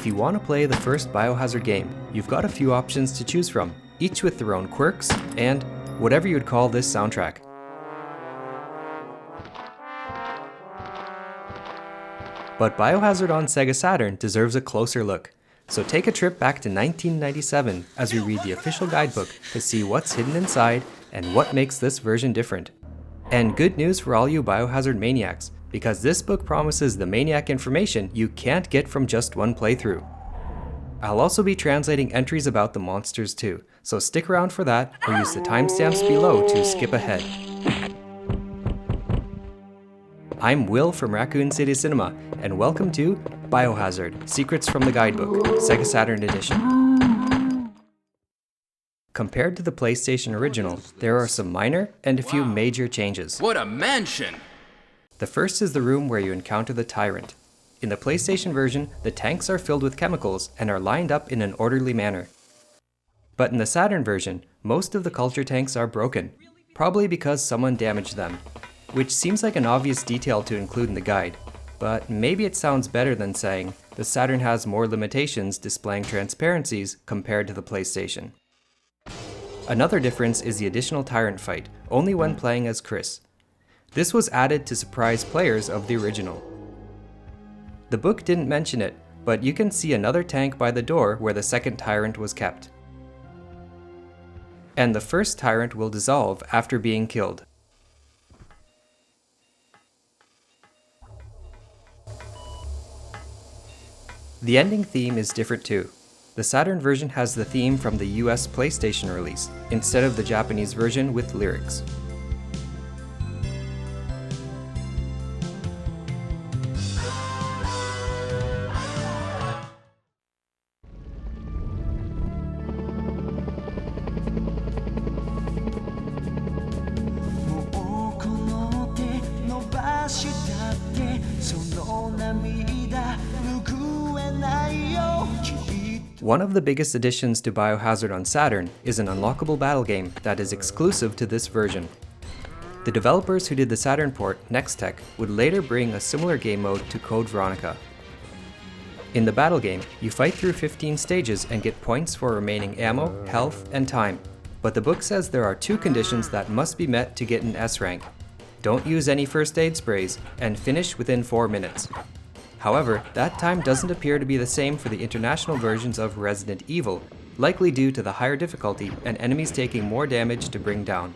If you want to play the first Biohazard game, you've got a few options to choose from, each with their own quirks and whatever you'd call this soundtrack. But Biohazard on Sega Saturn deserves a closer look, so take a trip back to 1997 as we read the official guidebook to see what's hidden inside and what makes this version different. And good news for all you Biohazard maniacs, because this book promises the maniac information you can't get from just one playthrough. I'll also be translating entries about the monsters too, so stick around for that or use the timestamps below to skip ahead. I'm Will from Raccoon City Cinema, and welcome to Biohazard: Secrets from the Guidebook, Sega Saturn Edition. Compared to the PlayStation original, there are some minor and a few major changes. What a mansion! The first is the room where you encounter the Tyrant. In the PlayStation version, the tanks are filled with chemicals and are lined up in an orderly manner. But in the Saturn version, most of the culture tanks are broken, probably because someone damaged them, which seems like an obvious detail to include in the guide, but maybe it sounds better than saying the Saturn has more limitations displaying transparencies compared to the PlayStation. Another difference is the additional Tyrant fight, only when playing as Chris. This was added to surprise players of the original. The book didn't mention it, but you can see another tank by the door where the second Tyrant was kept. And the first Tyrant will dissolve after being killed. The ending theme is different too. The Saturn version has the theme from the US PlayStation release, instead of the Japanese version with lyrics. One of the biggest additions to Biohazard on Saturn is an unlockable battle game that is exclusive to this version. The developers who did the Saturn port, Nextech, would later bring a similar game mode to Code Veronica. In the battle game, you fight through 15 stages and get points for remaining ammo, health, and time, but the book says there are two conditions that must be met to get an S rank. Don't use any first aid sprays, and finish within 4 minutes. However, that time doesn't appear to be the same for the international versions of Resident Evil, likely due to the higher difficulty and enemies taking more damage to bring down.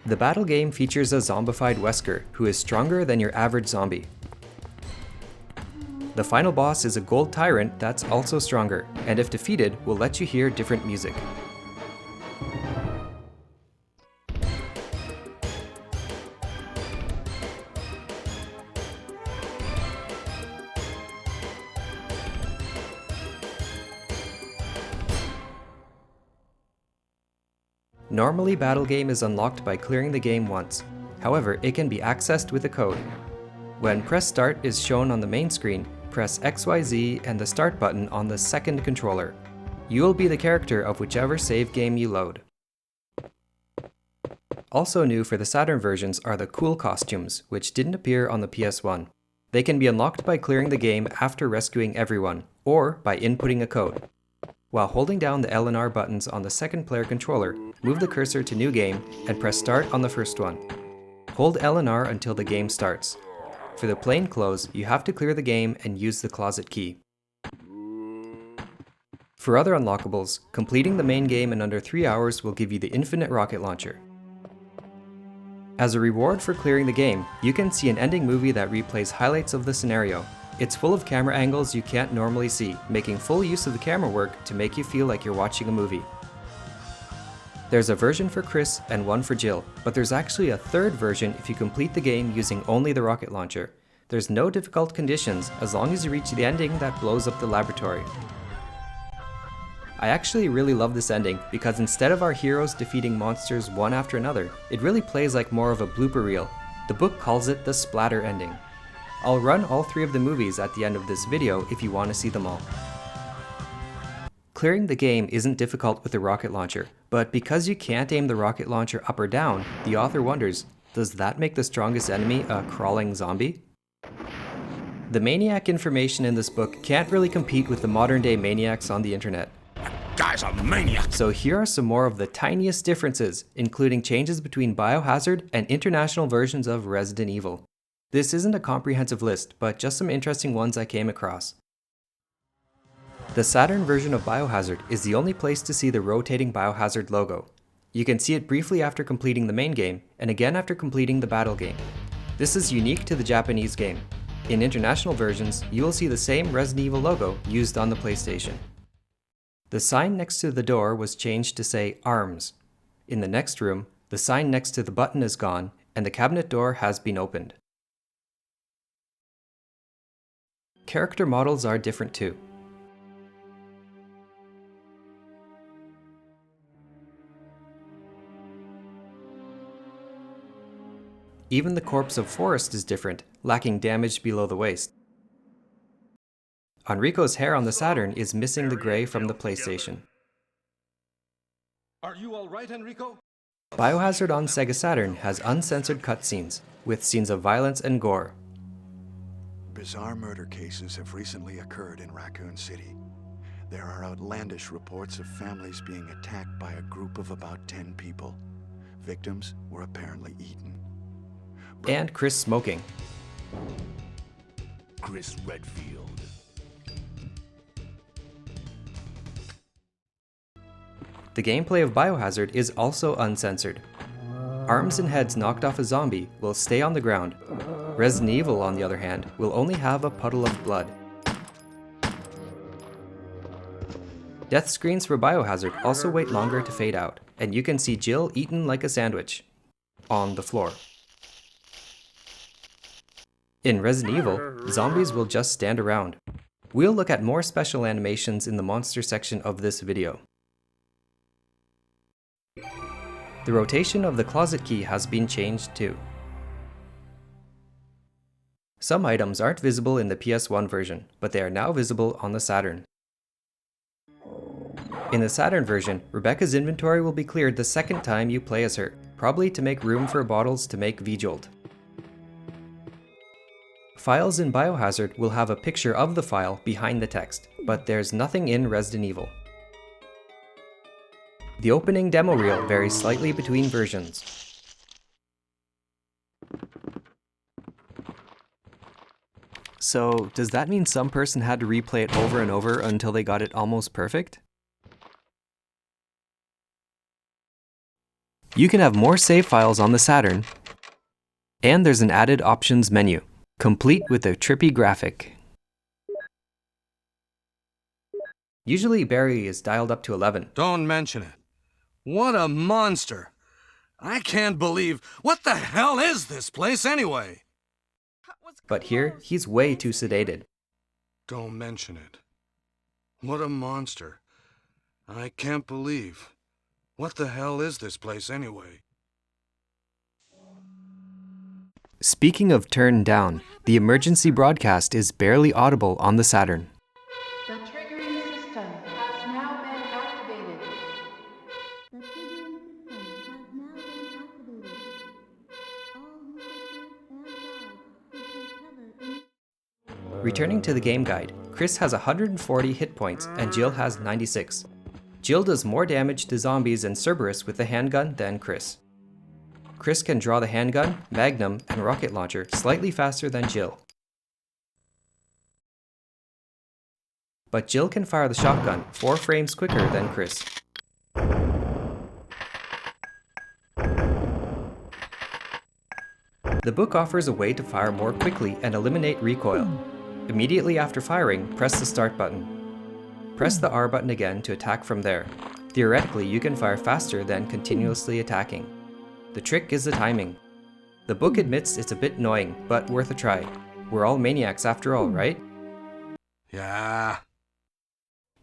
The battle game features a zombified Wesker, who is stronger than your average zombie. The final boss is a gold Tyrant that's also stronger, and if defeated, will let you hear different music. Normally, Battle Game is unlocked by clearing the game once. However, it can be accessed with a code. When Press Start is shown on the main screen, press XYZ and the Start button on the second controller. You will be the character of whichever save game you load. Also new for the Saturn versions are the cool costumes, which didn't appear on the PS1. They can be unlocked by clearing the game after rescuing everyone, or by inputting a code. While holding down the L and R buttons on the second player controller, move the cursor to New Game and press Start on the first one. Hold L and R until the game starts. For the plain clothes, you have to clear the game and use the closet key. For other unlockables, completing the main game in under 3 hours will give you the infinite rocket launcher. As a reward for clearing the game, you can see an ending movie that replays highlights of the scenario. It's full of camera angles you can't normally see, making full use of the camera work to make you feel like you're watching a movie. There's a version for Chris and one for Jill, but there's actually a third version if you complete the game using only the rocket launcher. There's no difficult conditions as long as you reach the ending that blows up the laboratory. I actually really love this ending because instead of our heroes defeating monsters one after another, it really plays like more of a blooper reel. The book calls it the Splatter ending. I'll run all 3 of the movies at the end of this video if you want to see them all. Clearing the game isn't difficult with the rocket launcher, but because you can't aim the rocket launcher up or down, the author wonders, does that make the strongest enemy a crawling zombie? The maniac information in this book can't really compete with the modern-day maniacs on the internet. Guy's a maniac! So here are some more of the tiniest differences, including changes between Biohazard and international versions of Resident Evil. This isn't a comprehensive list, but just some interesting ones I came across. The Saturn version of Biohazard is the only place to see the rotating Biohazard logo. You can see it briefly after completing the main game, and again after completing the battle game. This is unique to the Japanese game. In international versions, you will see the same Resident Evil logo used on the PlayStation. The sign next to the door was changed to say ARMS. In the next room, the sign next to the button is gone, and the cabinet door has been opened. Character models are different too. Even the corpse of Forrest is different, lacking damage below the waist. Enrico's hair on the Saturn is missing the gray from the PlayStation. Are you all right, Enrico? Biohazard on Sega Saturn has uncensored cutscenes, with scenes of violence and gore. Bizarre murder cases have recently occurred in Raccoon City. There are outlandish reports of families being attacked by a group of about 10 people. Victims were apparently eaten. And Chris smoking. Chris Redfield. The gameplay of Biohazard is also uncensored. Arms and heads knocked off a zombie will stay on the ground. Resident Evil, on the other hand, will only have a puddle of blood. Death screens for Biohazard also wait longer to fade out, and you can see Jill eaten like a sandwich on the floor. In Resident Evil, zombies will just stand around. We'll look at more special animations in the monster section of this video. The rotation of the closet key has been changed too. Some items aren't visible in the PS1 version, but they are now visible on the Saturn. In the Saturn version, Rebecca's inventory will be cleared the second time you play as her, probably to make room for bottles to make V-Jolt. Files in Biohazard will have a picture of the file behind the text, but there's nothing in Resident Evil. The opening demo reel varies slightly between versions. So, does that mean some person had to replay it over and over until they got it almost perfect? You can have more save files on the Saturn, and there's an added options menu, complete with a trippy graphic. Usually Barry is dialed up to 11. Don't mention it. What a monster! I can't believe... What the hell is this place anyway? But here, he's way too sedated. Don't mention it. What a monster. I can't believe... What the hell is this place anyway? Speaking of turned down, the emergency broadcast is barely audible on the Saturn. The triggering system has now been activated. Returning to the game guide, Chris has 140 hit points and Jill has 96. Jill does more damage to zombies and Cerberus with the handgun than Chris. Chris can draw the handgun, magnum, and rocket launcher slightly faster than Jill. But Jill can fire the shotgun 4 frames quicker than Chris. The book offers a way to fire more quickly and eliminate recoil. Immediately after firing, press the start button. Press the R button again to attack from there. Theoretically, you can fire faster than continuously attacking. The trick is the timing. The book admits it's a bit annoying, but worth a try. We're all maniacs after all, right? Yeah.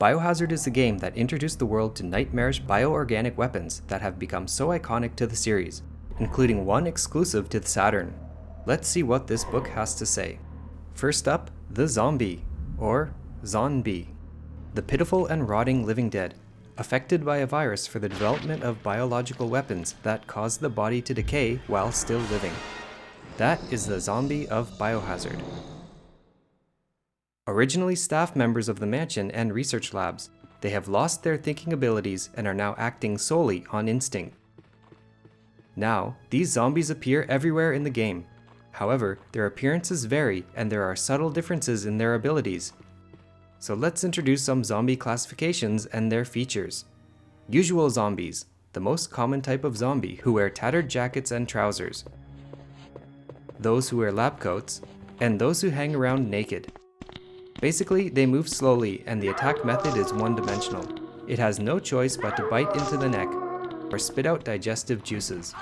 Biohazard is the game that introduced the world to nightmarish bioorganic weapons that have become so iconic to the series, including one exclusive to the Saturn. Let's see what this book has to say. First up, the zombie, or zombie. The pitiful and rotting living dead, affected by a virus for the development of biological weapons that cause the body to decay while still living. That is the zombie of Biohazard. Originally staff members of the mansion and research labs, they have lost their thinking abilities and are now acting solely on instinct. Now, these zombies appear everywhere in the game. However, their appearances vary and there are subtle differences in their abilities. So let's introduce some zombie classifications and their features. Usual zombies, the most common type of zombie who wear tattered jackets and trousers. Those who wear lab coats, and those who hang around naked. Basically, they move slowly and the attack method is one-dimensional. It has no choice but to bite into the neck or spit out digestive juices.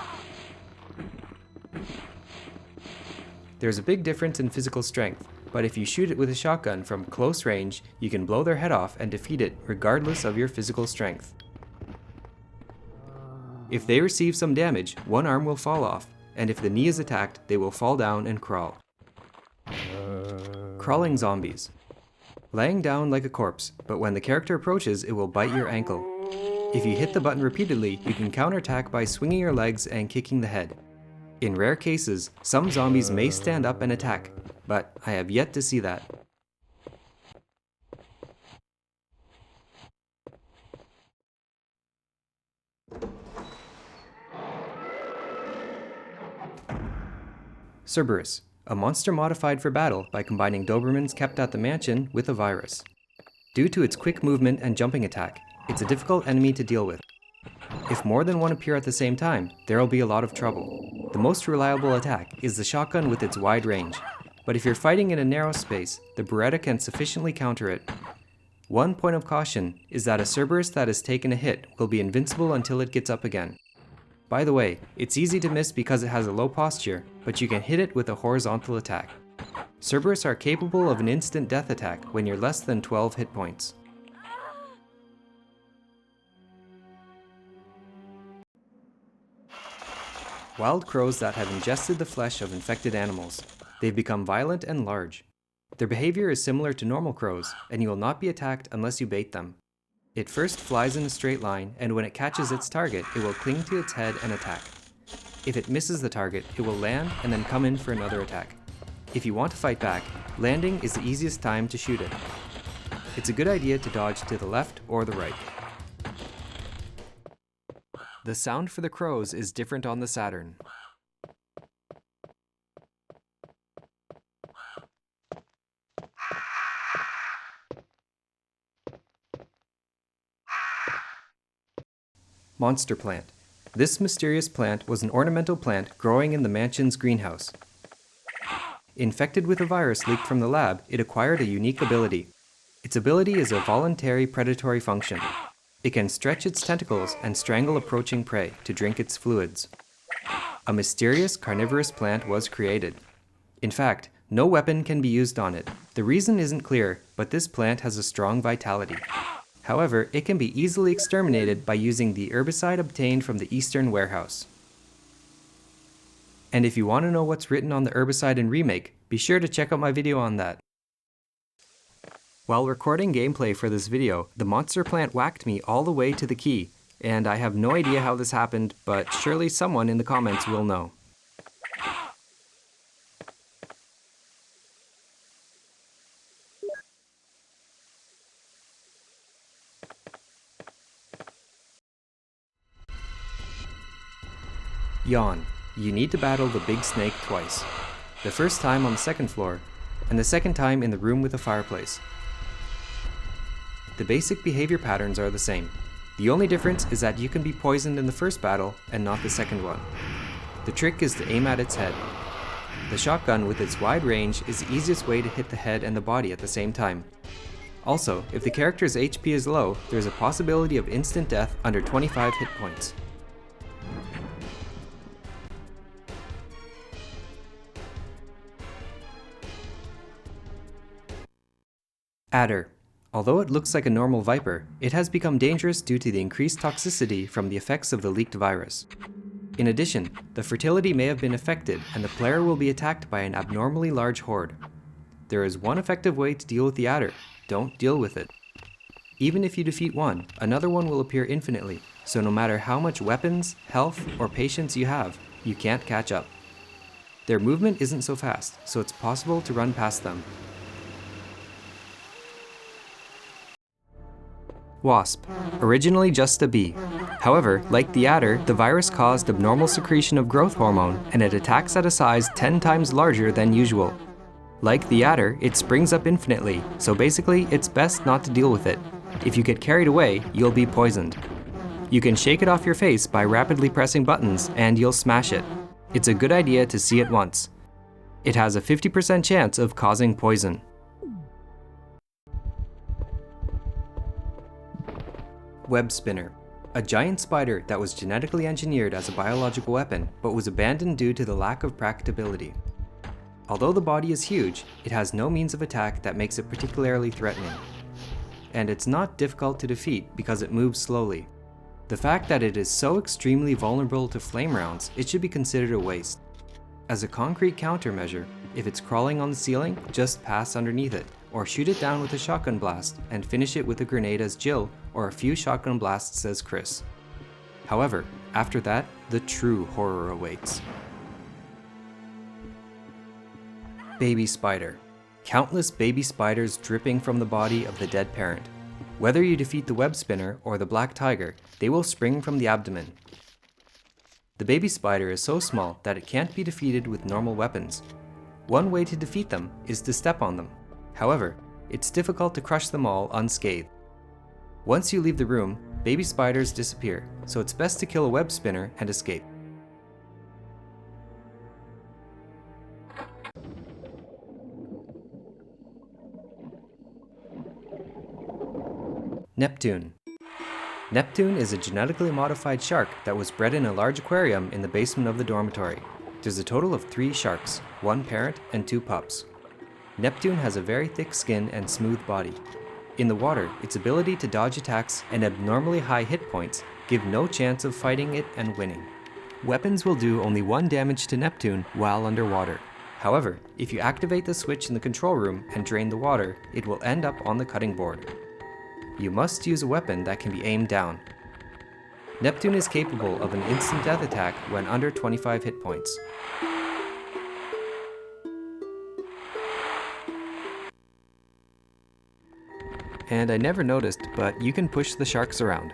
There's a big difference in physical strength, but if you shoot it with a shotgun from close range, you can blow their head off and defeat it regardless of your physical strength. If they receive some damage, one arm will fall off, and if the knee is attacked, they will fall down and crawl. Crawling zombies. Laying down like a corpse, but when the character approaches, it will bite your ankle. If you hit the button repeatedly, you can counterattack by swinging your legs and kicking the head. In rare cases, some zombies may stand up and attack, but I have yet to see that. Cerberus, a monster modified for battle by combining Dobermans kept at the mansion with a virus. Due to its quick movement and jumping attack, it's a difficult enemy to deal with. If more than one appear at the same time, there will be a lot of trouble. The most reliable attack is the shotgun with its wide range, but if you're fighting in a narrow space, the Beretta can sufficiently counter it. One point of caution is that a Cerberus that has taken a hit will be invincible until it gets up again. By the way, it's easy to miss because it has a low posture, but you can hit it with a horizontal attack. Cerberus are capable of an instant death attack when you're less than 12 hit points. Wild crows that have ingested the flesh of infected animals. They've become violent and large. Their behavior is similar to normal crows, and you will not be attacked unless you bait them. It first flies in a straight line, and when it catches its target, it will cling to its head and attack. If it misses the target, it will land and then come in for another attack. If you want to fight back, landing is the easiest time to shoot it. It's a good idea to dodge to the left or the right. The sound for the crows is different on the Saturn. Monster plant. This mysterious plant was an ornamental plant growing in the mansion's greenhouse. Infected with a virus leaked from the lab, it acquired a unique ability. Its ability is a voluntary predatory function. It can stretch its tentacles and strangle approaching prey to drink its fluids. A mysterious carnivorous plant was created. In fact, no weapon can be used on it. The reason isn't clear, but this plant has a strong vitality. However, it can be easily exterminated by using the herbicide obtained from the Eastern warehouse. And if you want to know what's written on the herbicide in Remake, be sure to check out my video on that. While recording gameplay for this video, the monster plant whacked me all the way to the key, and I have no idea how this happened, but surely someone in the comments will know. Yawn. You need to battle the big snake twice. The first time on the second floor, and the second time in the room with the fireplace. The basic behavior patterns are the same. The only difference is that you can be poisoned in the first battle and not the second one. The trick is to aim at its head. The shotgun with its wide range is the easiest way to hit the head and the body at the same time. Also, if the character's HP is low, there's a possibility of instant death under 25 hit points. Adder. Although it looks like a normal viper, it has become dangerous due to the increased toxicity from the effects of the leaked virus. In addition, the fertility may have been affected and the player will be attacked by an abnormally large horde. There is one effective way to deal with the adder: don't deal with it. Even if you defeat one, another one will appear infinitely, so no matter how much weapons, health, or patience you have, you can't catch up. Their movement isn't so fast, so it's possible to run past them. Wasp, originally just a bee. However, like the adder, the virus caused abnormal secretion of growth hormone and it attacks at a size 10 times larger than usual. Like the adder, it springs up infinitely, so basically it's best not to deal with it. If you get carried away, you'll be poisoned. You can shake it off your face by rapidly pressing buttons and you'll smash it. It's a good idea to see it once. It has a 50% chance of causing poison. Web spinner. A giant spider that was genetically engineered as a biological weapon, but was abandoned due to the lack of practicability. Although the body is huge, it has no means of attack that makes it particularly threatening. And it's not difficult to defeat because it moves slowly. The fact that it is so extremely vulnerable to flame rounds, it should be considered a waste. As a concrete countermeasure, if it's crawling on the ceiling, just pass underneath it, or shoot it down with a shotgun blast and finish it with a grenade as Jill or a few shotgun blasts as Chris. However, after that, the true horror awaits. Baby spider. Countless baby spiders dripping from the body of the dead parent. Whether you defeat the web spinner or the black tiger, they will spring from the abdomen. The baby spider is so small that it can't be defeated with normal weapons. One way to defeat them is to step on them. However, it's difficult to crush them all unscathed. Once you leave the room, baby spiders disappear, so it's best to kill a web spinner and escape. Neptune. Neptune is a genetically modified shark that was bred in a large aquarium in the basement of the dormitory. There's a total of 3 sharks, 1 parent and 2 pups. Neptune has a very thick skin and smooth body. In the water, its ability to dodge attacks and abnormally high hit points give no chance of fighting it and winning. Weapons will do only 1 damage to Neptune while underwater. However, if you activate the switch in the control room and drain the water, it will end up on the cutting board. You must use a weapon that can be aimed down. Neptune is capable of an instant death attack when under 25 hit points. And I never noticed, but you can push the sharks around.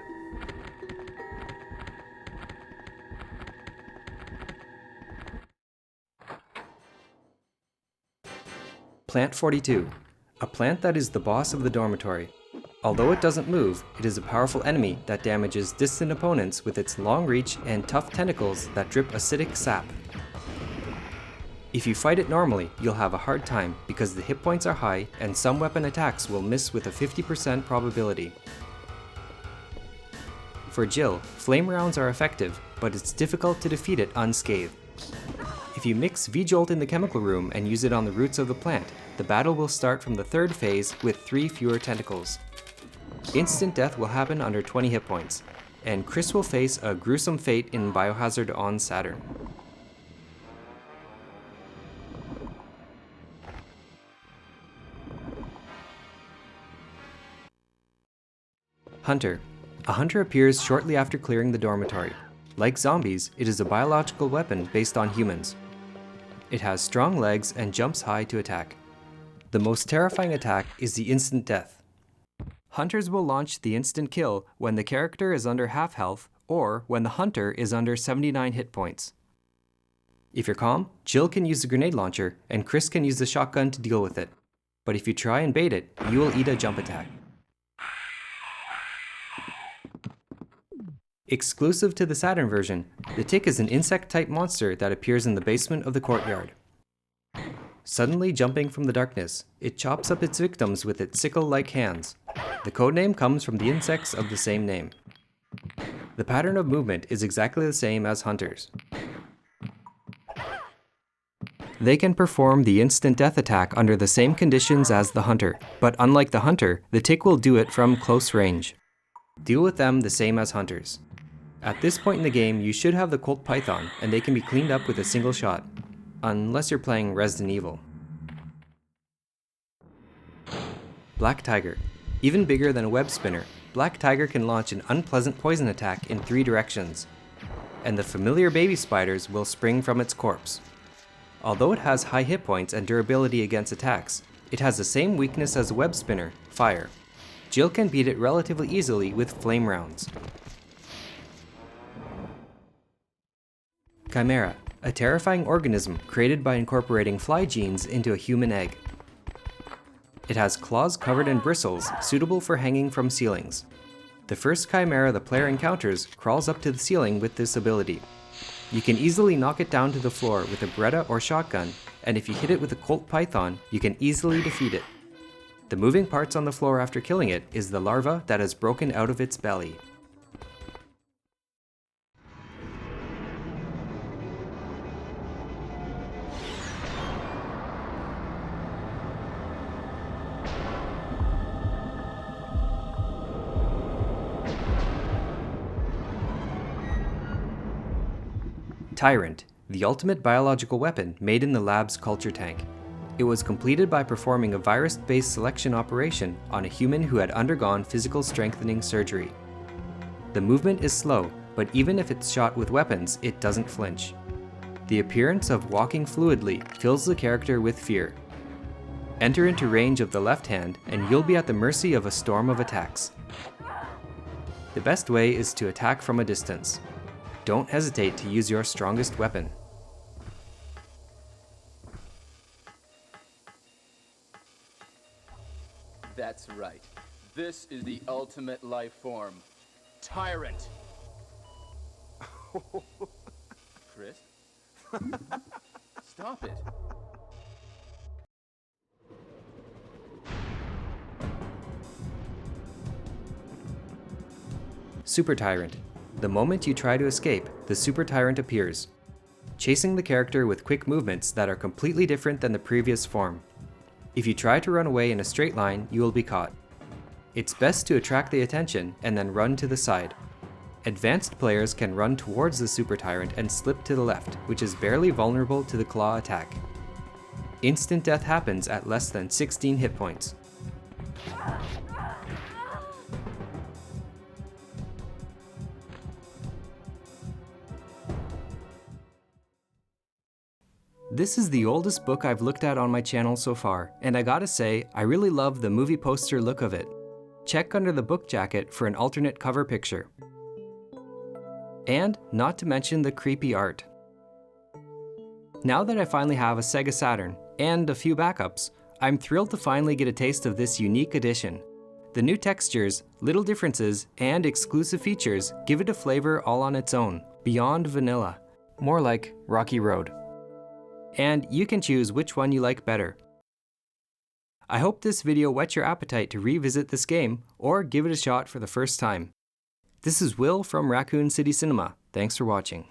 Plant 42. A plant that is the boss of the dormitory. Although it doesn't move, it is a powerful enemy that damages distant opponents with its long reach and tough tentacles that drip acidic sap. If you fight it normally, you'll have a hard time because the hit points are high and some weapon attacks will miss with a 50% probability. For Jill, flame rounds are effective, but it's difficult to defeat it unscathed. If you mix V-Jolt in the chemical room and use it on the roots of the plant, the battle will start from the 3rd phase with 3 fewer tentacles. Instant death will happen under 20 hit points, and Chris will face a gruesome fate in Biohazard on Saturn. Hunter. A hunter appears shortly after clearing the dormitory. Like zombies, it is a biological weapon based on humans. It has strong legs and jumps high to attack. The most terrifying attack is the instant death. Hunters will launch the instant kill when the character is under half health or when the hunter is under 79 hit points. If you're calm, Jill can use the grenade launcher and Chris can use the shotgun to deal with it. But if you try and bait it, you will eat a jump attack. Exclusive to the Saturn version, the tick is an insect-type monster that appears in the basement of the courtyard. Suddenly jumping from the darkness, it chops up its victims with its sickle-like hands. The codename comes from the insects of the same name. The pattern of movement is exactly the same as hunters. They can perform the instant death attack under the same conditions as the hunter, but unlike the hunter, the tick will do it from close range. Deal with them the same as hunters. At this point in the game, you should have the Colt Python, and they can be cleaned up with a single shot. Unless you're playing Resident Evil. Black Tiger. Even bigger than a web spinner, Black Tiger can launch an unpleasant poison attack in 3 directions. And the familiar baby spiders will spring from its corpse. Although it has high hit points and durability against attacks, it has the same weakness as a web spinner, fire. Jill can beat it relatively easily with flame rounds. Chimera, a terrifying organism created by incorporating fly genes into a human egg. It has claws covered in bristles suitable for hanging from ceilings. The first Chimera the player encounters crawls up to the ceiling with this ability. You can easily knock it down to the floor with a Beretta or shotgun, and if you hit it with a Colt Python, you can easily defeat it. The moving parts on the floor after killing it is the larva that has broken out of its belly. Tyrant, the ultimate biological weapon made in the lab's culture tank. It was completed by performing a virus-based selection operation on a human who had undergone physical strengthening surgery. The movement is slow, but even if it's shot with weapons, it doesn't flinch. The appearance of walking fluidly fills the character with fear. Enter into range of the left hand, and you'll be at the mercy of a storm of attacks. The best way is to attack from a distance. Don't hesitate to use your strongest weapon. That's right. This is the ultimate life form. Tyrant! Chris? Stop it. Super Tyrant. The moment you try to escape, the Super Tyrant appears, chasing the character with quick movements that are completely different than the previous form. If you try to run away in a straight line, you will be caught. It's best to attract the attention and then run to the side. Advanced players can run towards the Super Tyrant and slip to the left, which is barely vulnerable to the claw attack. Instant death happens at less than 16 hit points. This is the oldest book I've looked at on my channel so far, and I gotta say, I really love the movie poster look of it. Check under the book jacket for an alternate cover picture. And not to mention the creepy art. Now that I finally have a Sega Saturn, and a few backups, I'm thrilled to finally get a taste of this unique edition. The new textures, little differences, and exclusive features give it a flavor all on its own, beyond vanilla. More like Rocky Road. And you can choose which one you like better. I hope this video whets your appetite to revisit this game or give it a shot for the first time. This is Will from Raccoon City Cinema. Thanks for watching.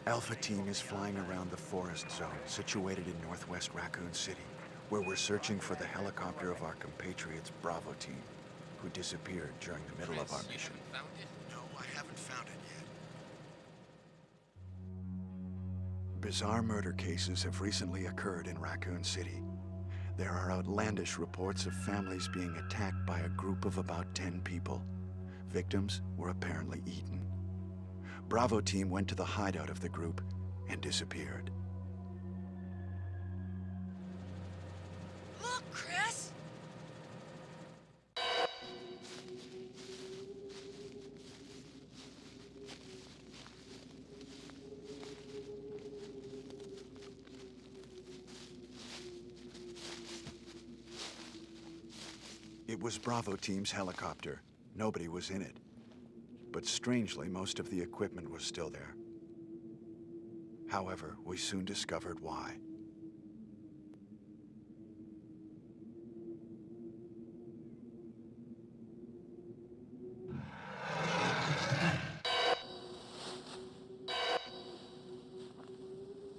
Alpha Team is flying around the forest zone situated in northwest Raccoon City, where we're searching for the helicopter of our compatriots Bravo Team, who disappeared during the middle of our mission. No, I haven't found it yet. Bizarre murder cases have recently occurred in Raccoon City. There are outlandish reports of families being attacked by a group of about 10 people. Victims were apparently eaten. Bravo Team went to the hideout of the group and disappeared. Look, Chris! It was Bravo Team's helicopter. Nobody was in it. But strangely, most of the equipment was still there. However, we soon discovered why.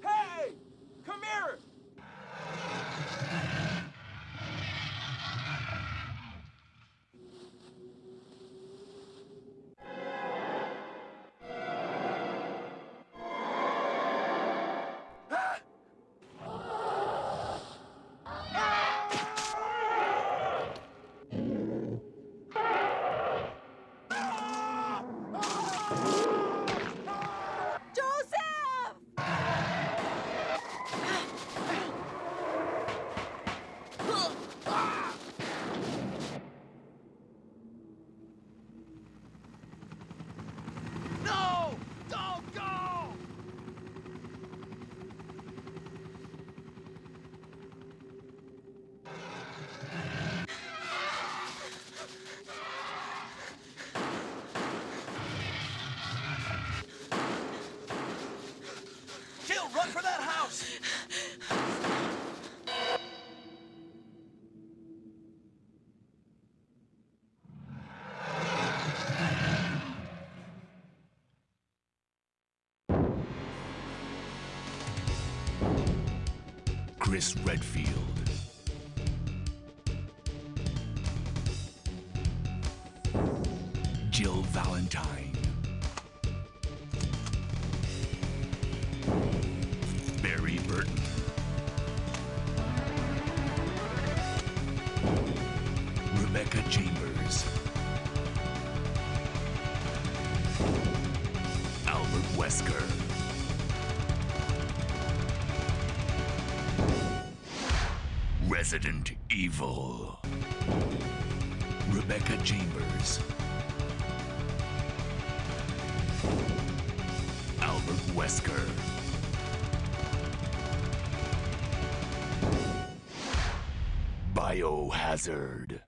Hey! Come here! Run for that house! Chris Redfield. Jill Valentine. Barry Burton. Rebecca Chambers. Albert Wesker. Resident Evil. Rebecca Chambers. Albert Wesker. Biohazard.